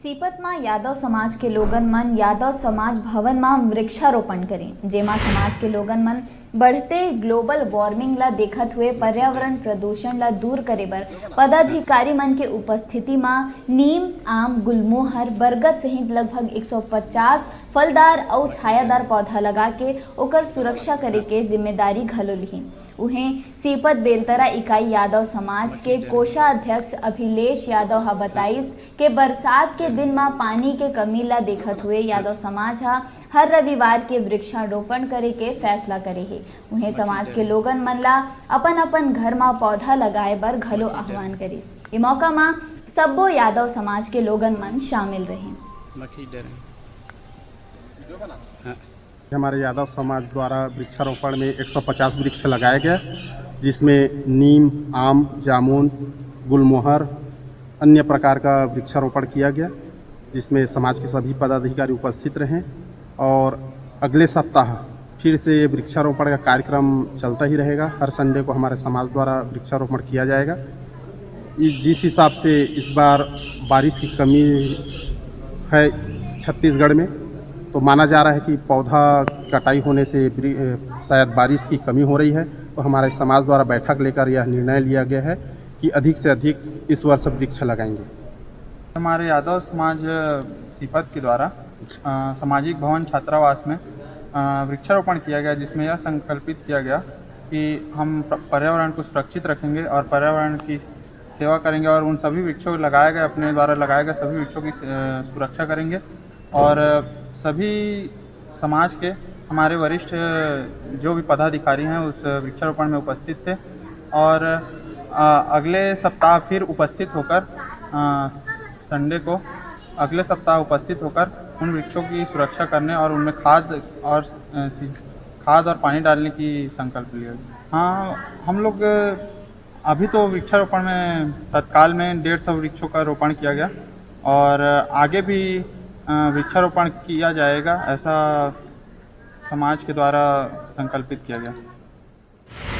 सीपत में यादव समाज के लोगन मन यादव समाज भवन में वृक्षारोपण करें, जेमा समाज के लोगन मन बढ़ते ग्लोबल वार्मिंग ला देखत हुए पर्यावरण प्रदूषण ला दूर करे बर पदाधिकारी मन के उपस्थिति में नीम, आम, गुलमोहर, बरगद सहित लगभग 150 फलदार और छायादार पौधा लगा के ओकर सुरक्षा करे के जिम्मेदारी घलो लिही। उहें सीपत बेलतरा इकाई यादव समाज के कोषाध्यक्ष अभिलेश यादव हा बताइस के बरसात के दिन में पानी के कमी ला देखत हुए यादव समाज हा हर रविवार के वृक्षारोपण करे के फैसला करे हे। उहें समाज के लोगन मन ला अपन अपन घर में पौधा लगाए बर घलो आह्वान करिस। ए मौका में सब्बो यादव समाज के लोगन मन शामिल रहे। हमारे यादव समाज द्वारा वृक्षारोपण में 150 वृक्ष लगाए गए, जिसमें नीम, आम, जामुन, गुलमोहर अन्य प्रकार का वृक्षारोपण किया गया, जिसमें समाज के सभी पदाधिकारी उपस्थित रहें। और अगले सप्ताह फिर से वृक्षारोपण का कार्यक्रम चलता ही रहेगा। हर संडे को हमारे समाज द्वारा वृक्षारोपण किया जाएगा। जिस हिसाब से इस बार बारिश की कमी है छत्तीसगढ़ में, तो माना जा रहा है कि पौधा कटाई होने से शायद बारिश की कमी हो रही है। तो हमारे समाज द्वारा बैठक लेकर यह निर्णय लिया गया है कि अधिक से अधिक इस वर्ष वृक्ष लगाएंगे। हमारे यादव समाज सीपत के द्वारा सामाजिक भवन छात्रावास में वृक्षारोपण किया गया, जिसमें यह संकल्पित किया गया कि हम पर्यावरण को सुरक्षित रखेंगे और पर्यावरण की सेवा करेंगे और उन सभी वृक्षों को लगाए गए अपने द्वारा लगाए गए सभी वृक्षों की सुरक्षा करेंगे। और सभी समाज के हमारे वरिष्ठ जो भी पदाधिकारी हैं उस वृक्षारोपण में उपस्थित थे और अगले सप्ताह फिर उपस्थित होकर संडे को अगले सप्ताह उपस्थित होकर उन वृक्षों की सुरक्षा करने और उनमें खाद और पानी डालने की संकल्प लिया। हाँ, हम लोग अभी तो वृक्षारोपण में तत्काल में 150 वृक्षों का रोपण किया गया और आगे भी वृक्षारोपण किया जाएगा, ऐसा समाज के द्वारा संकल्पित किया गया।